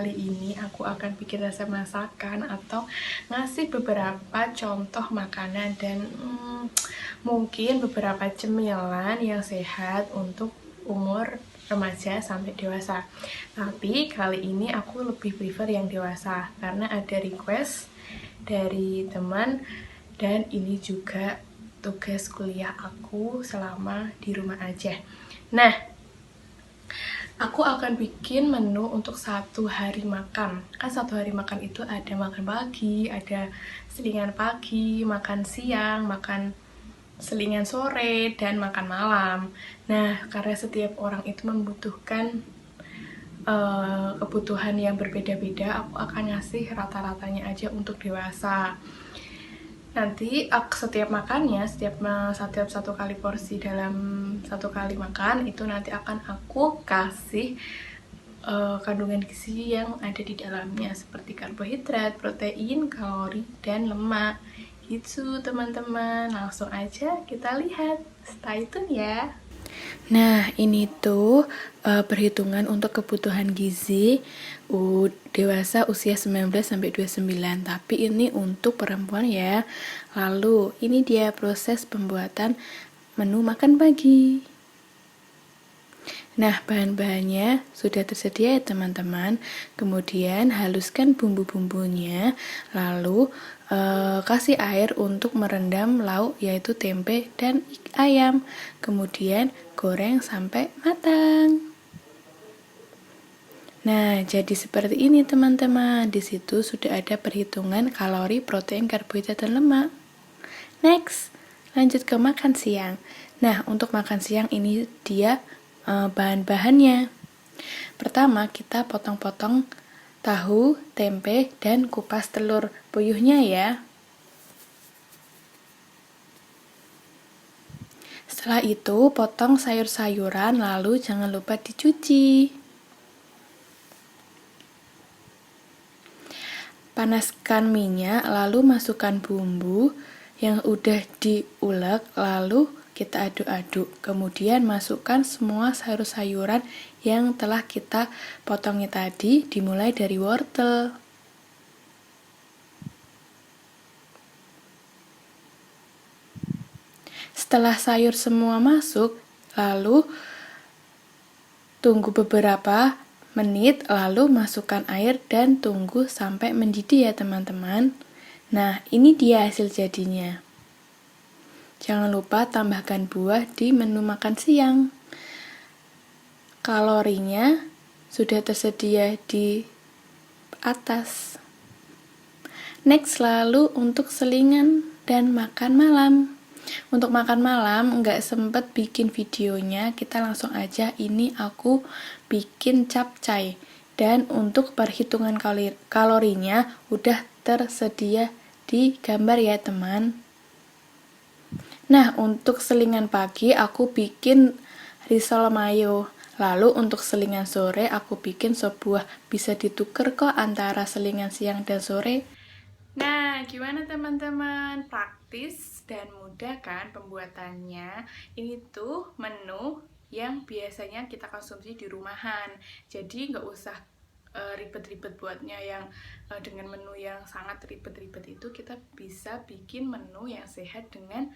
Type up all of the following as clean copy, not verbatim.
kali ini aku akan bikin resep masakan atau ngasih beberapa contoh makanan dan mungkin beberapa cemilan yang sehat untuk umur remaja sampai dewasa. Tapi kali ini aku lebih prefer yang dewasa karena ada request dari teman dan ini juga tugas kuliah aku selama di rumah aja. Nah, aku akan bikin menu untuk satu hari makan. Kan satu hari makan itu ada makan pagi, ada selingan pagi, makan siang, makan selingan sore, dan makan malam. Nah, karena setiap orang itu membutuhkan kebutuhan yang berbeda-beda, aku akan ngasih rata-ratanya aja untuk dewasa. Nanti setiap makannya, setiap satu kali porsi dalam satu kali makan itu nanti akan aku kasih kandungan gizi yang ada di dalamnya seperti karbohidrat, protein, kalori, dan lemak. Gitu teman-teman, langsung aja kita lihat. Stay tune ya. Nah, ini tuh perhitungan untuk kebutuhan gizi dewasa usia 19-29, tapi ini untuk perempuan ya. Lalu, ini dia proses pembuatan menu makan pagi. Nah, bahan-bahannya sudah tersedia ya teman-teman. Kemudian haluskan bumbu-bumbunya, lalu kasih air untuk merendam lauk yaitu tempe dan ayam. Kemudian goreng sampai matang. Nah, jadi seperti ini teman-teman. Di situ sudah ada perhitungan kalori, protein, karbohidrat, dan lemak. Next, lanjut ke makan siang. Nah, untuk makan siang ini dia bahan-bahannya. Pertama, kita potong-potong tahu, tempe, dan kupas telur puyuhnya ya. Setelah itu, potong sayur-sayuran, lalu jangan lupa dicuci. Panaskan minyak, lalu masukkan bumbu yang udah diulek, lalu kita aduk-aduk. Kemudian masukkan semua sayur-sayuran yang telah kita potongnya tadi, dimulai dari wortel. Setelah sayur semua masuk, lalu tunggu beberapa menit, lalu masukkan air dan tunggu sampai mendidih ya teman-teman. Nah, ini dia hasil jadinya. Jangan lupa tambahkan buah di menu makan siang. Kalorinya sudah tersedia di atas. Next, lalu untuk selingan dan makan malam. Untuk makan malam nggak sempet bikin videonya, kita langsung aja. Ini aku bikin capcay. Dan untuk perhitungan kalorinya udah tersedia di gambar ya teman. Nah, untuk selingan pagi aku bikin risol mayo. Lalu untuk selingan sore aku bikin sop buah. Bisa ditukar kok antara selingan siang dan sore. Nah, gimana teman-teman? Praktis dan mudah kan pembuatannya? Ini tuh menu yang biasanya kita konsumsi di rumahan. Jadi nggak usah ribet-ribet buatnya yang dengan menu yang sangat ribet-ribet itu. Kita bisa bikin menu yang sehat dengan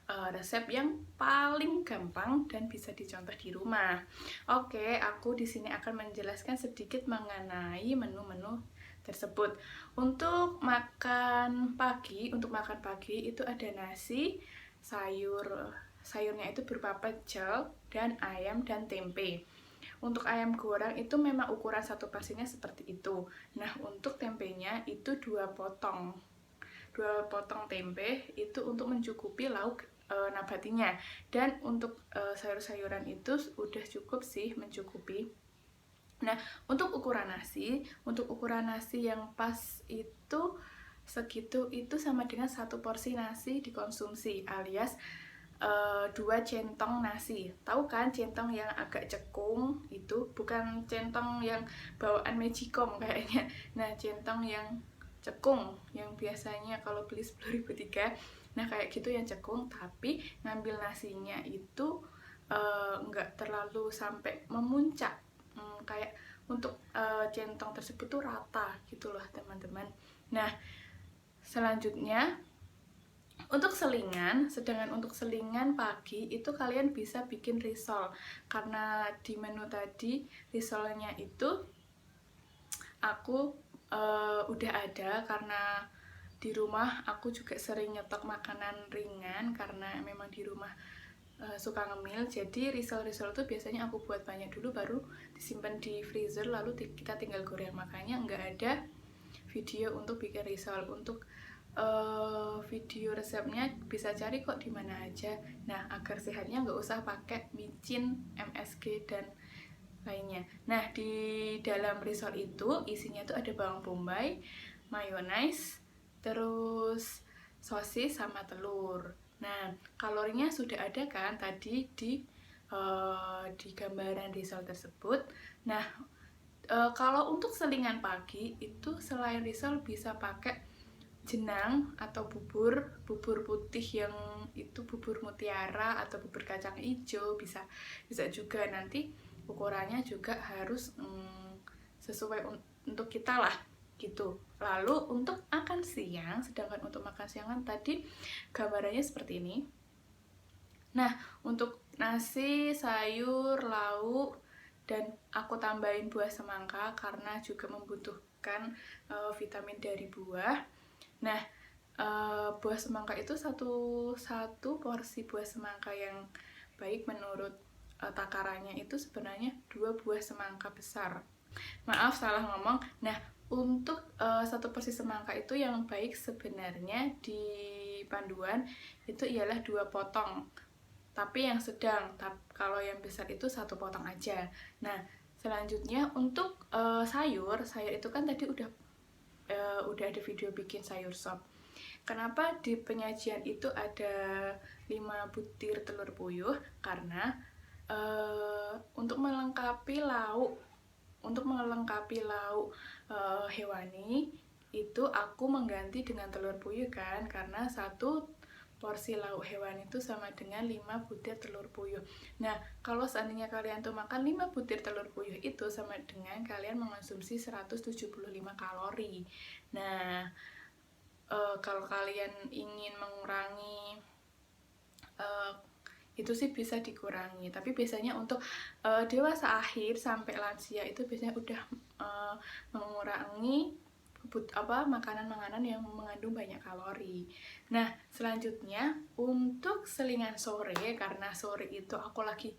resep yang paling gampang dan bisa dicontoh di rumah. Oke, aku di sini akan menjelaskan sedikit mengenai menu-menu tersebut. Untuk makan pagi itu ada nasi, sayurnya itu berupa pecel dan ayam dan tempe. Untuk ayam goreng itu memang ukuran satu porsinya seperti itu. Nah, untuk tempenya itu 2 potong tempe itu untuk mencukupi lauk nabatinya. Dan untuk sayur-sayuran itu udah cukup sih mencukupi. Nah, untuk ukuran nasi yang pas itu segitu itu sama dengan 1 porsi nasi dikonsumsi alias 2 centong nasi. Tahu kan centong yang agak cekung itu, bukan centong yang bawaan Magicom kayaknya. Nah, centong yang cekung yang biasanya kalau beli 10.003. Nah, kayak gitu yang cekung, tapi ngambil nasinya itu nggak terlalu sampai memuncak, kayak untuk centong tersebut tuh rata gitu loh teman-teman. Nah, selanjutnya untuk selingan, sedangkan untuk selingan pagi itu kalian bisa bikin risol. Karena di menu tadi risolnya itu aku udah ada, karena di rumah aku juga sering nyetok makanan ringan karena memang di rumah suka ngemil. Jadi risol-risol itu biasanya aku buat banyak dulu baru disimpan di freezer, lalu kita tinggal goreng. Makanya nggak ada video untuk bikin risol. Untuk video resepnya bisa cari kok di mana aja. Nah, agar sehatnya nggak usah pakai micin, MSG dan lainnya. Nah, di dalam risol itu isinya tuh ada bawang bombay, mayonaise, terus sosis sama telur. Nah, kalorinya sudah ada kan tadi di gambaran risol tersebut. Nah, kalau untuk selingan pagi itu selain risol bisa pakai jenang atau bubur putih yang itu bubur mutiara atau bubur kacang hijau, bisa juga. Nanti ukurannya juga harus sesuai untuk kita lah gitu. Lalu untuk makan siang, sedangkan untuk makan siang kan tadi gambarannya seperti ini. Nah, untuk nasi, sayur, lauk, dan aku tambahin buah semangka karena juga membutuhkan vitamin dari buah. Nah, buah semangka itu satu porsi buah semangka yang baik menurut takarannya itu sebenarnya 2 buah semangka besar. Maaf salah ngomong. Nah, untuk satu porsi semangka itu yang baik sebenarnya di panduan itu ialah 2 potong. Tapi yang sedang, kalau yang besar itu 1 potong aja. Nah, selanjutnya untuk sayur itu kan tadi udah ada video bikin sayur sop. Kenapa di penyajian itu ada 5 butir telur puyuh? Karena untuk melengkapi lauk hewani itu aku mengganti dengan telur puyuh kan, karena satu porsi lauk hewan itu sama dengan 5 butir telur puyuh. Nah, kalau seandainya kalian tuh makan 5 butir telur puyuh itu sama dengan kalian mengonsumsi 175 kalori. Nah, kalau kalian ingin mengurangi itu sih bisa dikurangi, tapi biasanya untuk dewasa akhir sampai lansia itu biasanya udah mengurangi makanan-makanan yang mengandung banyak kalori. Nah, selanjutnya untuk selingan sore, karena sore itu aku lagi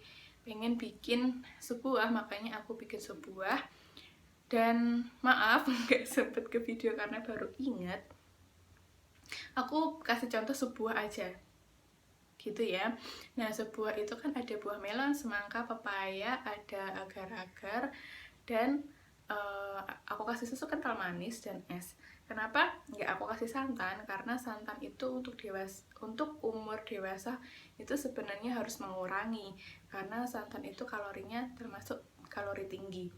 pengen bikin sebuah, makanya aku bikin sebuah. Dan maaf nggak sempet ke video karena baru ingat. Aku kasih contoh sebuah aja gitu ya. Nah, sebuah itu kan ada buah melon, semangka, pepaya, ada agar-agar, dan aku kasih susu kental manis dan es. Kenapa nggak aku kasih santan? Karena santan itu untuk umur dewasa itu sebenarnya harus mengurangi, karena santan itu kalorinya termasuk kalori tinggi.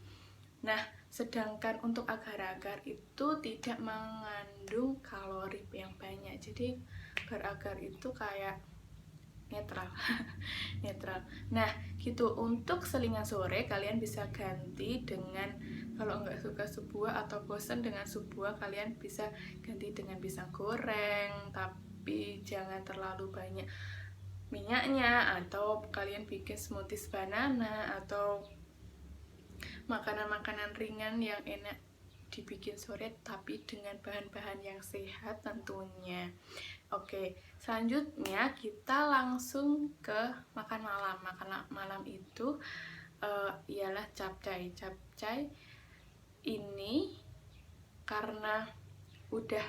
Nah, sedangkan untuk agar-agar itu tidak mengandung kalori yang banyak. Jadi agar-agar itu kayak netral. Nah, gitu. Untuk selingan sore kalian bisa ganti dengan, kalau nggak suka sebuah atau bosan dengan sebuah, kalian bisa ganti dengan pisang goreng, tapi jangan terlalu banyak minyaknya. Atau kalian bikin smoothies banana, atau makanan-makanan ringan yang enak dibikin sore tapi dengan bahan-bahan yang sehat tentunya. Oke, selanjutnya kita langsung ke makan malam. Makan malam itu ialah capcay. Capcay ini karena udah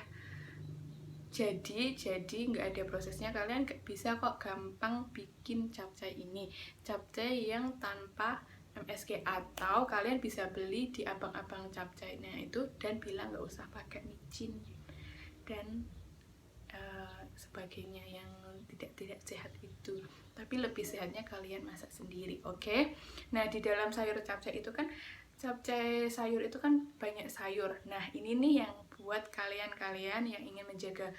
jadi nggak ada prosesnya, kalian bisa kok gampang bikin capcay ini. Capcay yang tanpa MSG, atau kalian bisa beli di abang-abang capcaynya itu dan bilang nggak usah pakai micin dan sebagainya yang tidak sehat itu, tapi lebih sehatnya kalian masak sendiri. Oke. Nah, di dalam sayur capcay itu kan, capcay sayur itu kan banyak sayur. Nah, ini nih yang buat kalian yang ingin menjaga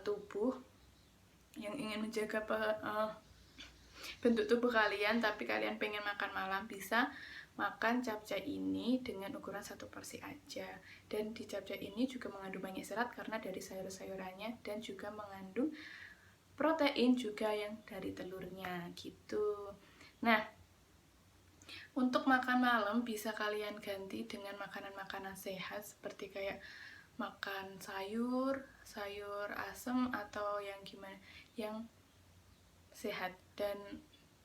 tubuh, yang ingin menjaga bentuk tubuh kalian, tapi kalian pengen makan malam, bisa makan capcay ini dengan ukuran 1 porsi aja. Dan di capcay ini juga mengandung banyak serat karena dari sayur-sayurannya, dan juga mengandung protein juga yang dari telurnya gitu. Nah, untuk makan malam bisa kalian ganti dengan makanan-makanan sehat seperti kayak makan sayur asem atau yang gimana, yang sehat. Dan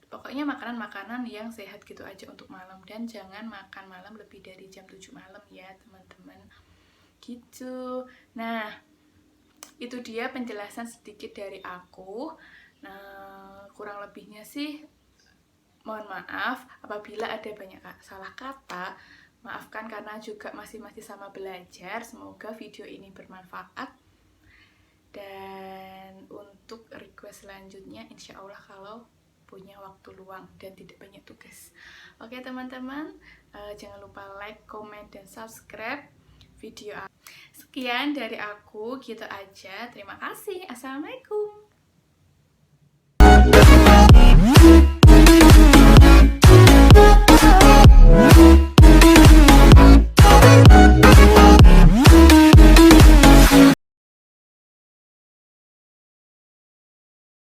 pokoknya makanan-makanan yang sehat gitu aja untuk malam, dan jangan makan malam lebih dari jam 7 malam ya teman-teman gitu. Nah, itu dia penjelasan sedikit dari aku. Nah, kurang lebihnya sih mohon maaf apabila ada banyak salah kata. Maafkan karena juga masih sama belajar. Semoga video ini bermanfaat. Dan untuk request selanjutnya, insya Allah kalau punya waktu luang dan tidak banyak tugas. Oke teman-teman, jangan lupa like, comment, dan subscribe video aku. Sekian dari aku, gitu aja. Terima kasih. Assalamualaikum.